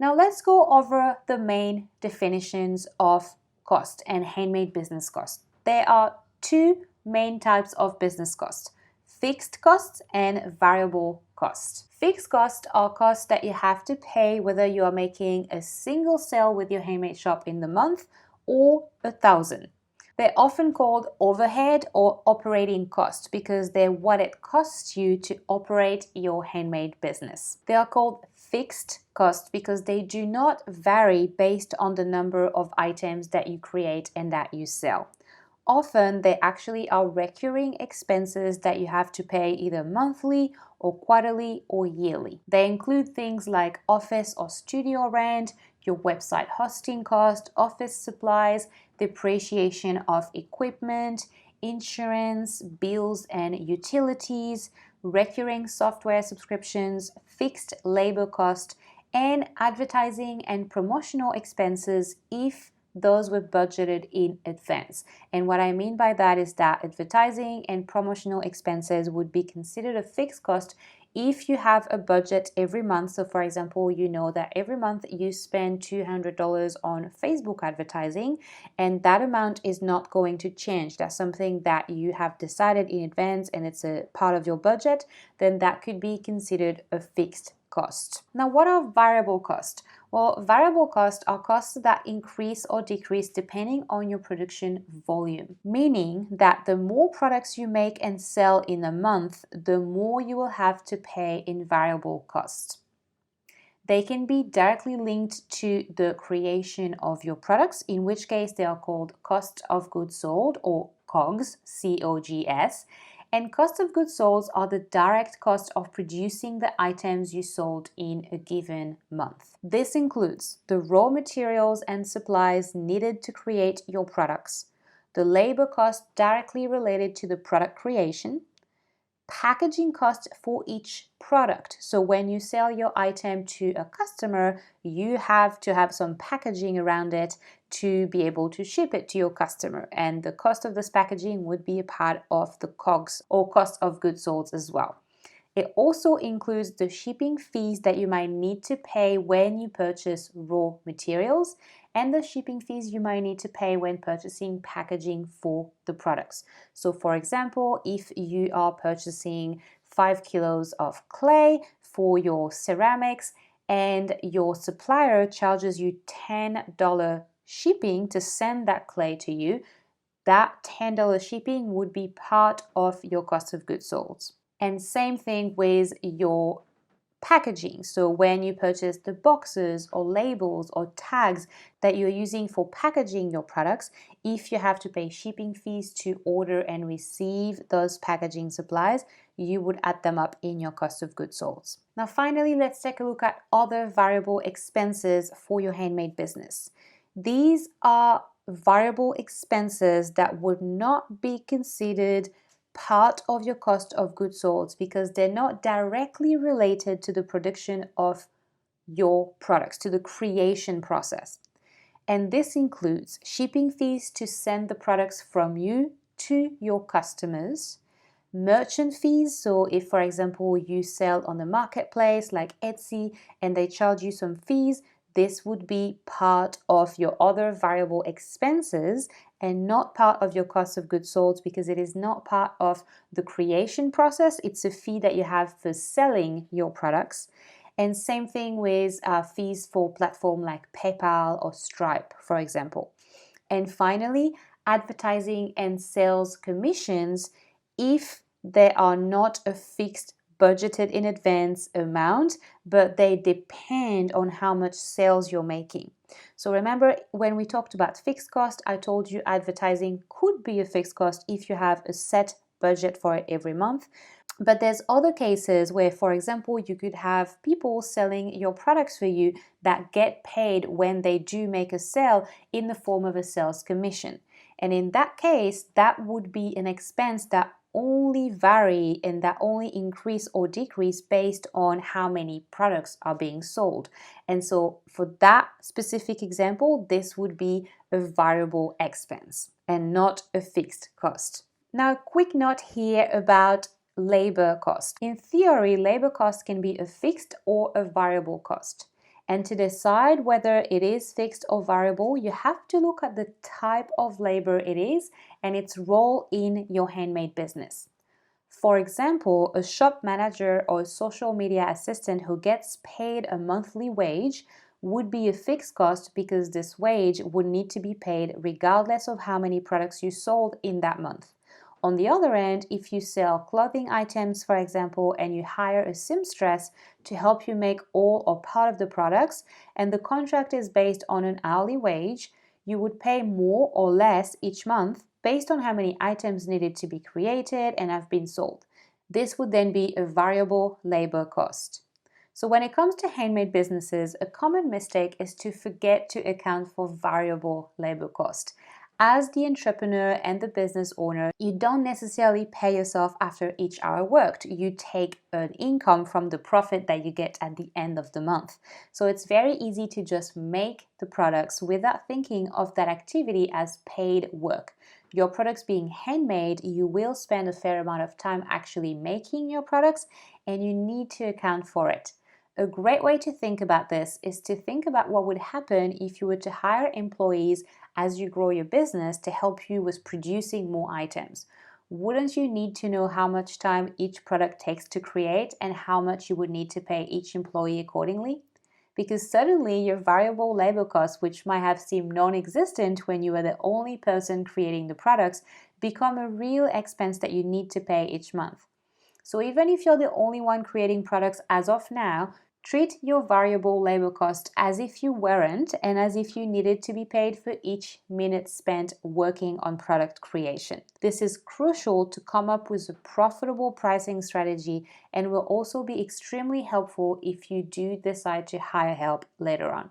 Now let's go over the main definitions of cost and handmade business cost. There are two main types of business cost: fixed costs and variable costs. Fixed costs are costs that you have to pay whether you are making a single sale with your handmade shop in the month or 1,000. They're often called overhead or operating costs because they're what it costs you to operate your handmade business. They are called fixed costs because they do not vary based on the number of items that you create and that you sell. Often they actually are recurring expenses that you have to pay either monthly or quarterly or yearly. They include things like office or studio rent, your website hosting cost, office supplies, depreciation of equipment, insurance, bills and utilities, recurring software subscriptions, fixed labor cost, and advertising and promotional expenses if those were budgeted in advance. And what I mean by that is that advertising and promotional expenses would be considered a fixed cost if you have a budget every month. So for example, you know that every month you spend $200 on Facebook advertising, and that amount is not going to change. That's something that you have decided in advance and it's a part of your budget, then that could be considered a fixed cost. Now, what are variable costs? Well, variable costs are costs that increase or decrease depending on your production volume, meaning that the more products you make and sell in a month, the more you will have to pay in variable costs. They can be directly linked to the creation of your products, in which case they are called cost of goods sold or COGS, COGS. And cost of goods sold are the direct cost of producing the items you sold in a given month. This includes the raw materials and supplies needed to create your products, the labor cost directly related to the product creation, packaging costs for each product. So when you sell your item to a customer, you have to have some packaging around it to be able to ship it to your customer. And the cost of this packaging would be a part of the COGS or cost of goods sold as well. It also includes the shipping fees that you might need to pay when you purchase raw materials and the shipping fees you might need to pay when purchasing packaging for the products. So for example, if you are purchasing 5 kilos of clay for your ceramics and your supplier charges you $10 shipping to send that clay to you, that $10 shipping would be part of your cost of goods sold. And same thing with your packaging. So when you purchase the boxes or labels or tags that you're using for packaging your products, if you have to pay shipping fees to order and receive those packaging supplies, you would add them up in your cost of goods sold. Now finally, let's take a look at other variable expenses for your handmade business. These are variable expenses that would not be considered part of your cost of goods sold because they're not directly related to the production of your products, to the creation process. And this includes shipping fees to send the products from you to your customers, merchant fees. So if, for example, you sell on the marketplace like Etsy and they charge you some fees, this would be part of your other variable expenses and not part of your cost of goods sold because it is not part of the creation process. It's a fee that you have for selling your products. And same thing with fees for platforms like PayPal or Stripe, for example. And finally, advertising and sales commissions, if they are not a fixed budgeted in advance amount, but they depend on how much sales you're making. So remember, when we talked about fixed cost, I told you advertising could be a fixed cost if you have a set budget for it every month. But there's other cases where, for example, you could have people selling your products for you that get paid when they do make a sale in the form of a sales commission. And in that case, that would be an expense that only vary and that only increase or decrease based on how many products are being sold. And so for that specific example, this would be a variable expense and not a fixed cost. Now, quick note here about labor cost. In theory, labor cost can be a fixed or a variable cost. And to decide whether it is fixed or variable, you have to look at the type of labor it is and its role in your handmade business. For example, a shop manager or a social media assistant who gets paid a monthly wage would be a fixed cost because this wage would need to be paid regardless of how many products you sold in that month. On the other end, if you sell clothing items, for example, and you hire a seamstress to help you make all or part of the products, and the contract is based on an hourly wage, you would pay more or less each month based on how many items needed to be created and have been sold. This would then be a variable labor cost. So when it comes to handmade businesses, a common mistake is to forget to account for variable labor cost. As the entrepreneur and the business owner, you don't necessarily pay yourself after each hour worked. You take an income from the profit that you get at the end of the month. So it's very easy to just make the products without thinking of that activity as paid work. Your products being handmade, you will spend a fair amount of time actually making your products, and you need to account for it. A great way to think about this is to think about what would happen if you were to hire employees as you grow your business to help you with producing more items. Wouldn't you need to know how much time each product takes to create and how much you would need to pay each employee accordingly? Because suddenly your variable labor costs, which might have seemed non-existent when you were the only person creating the products, become a real expense that you need to pay each month. So even if you're the only one creating products as of now, treat your variable labor cost as if you weren't and as if you needed to be paid for each minute spent working on product creation. This is crucial to come up with a profitable pricing strategy and will also be extremely helpful if you do decide to hire help later on.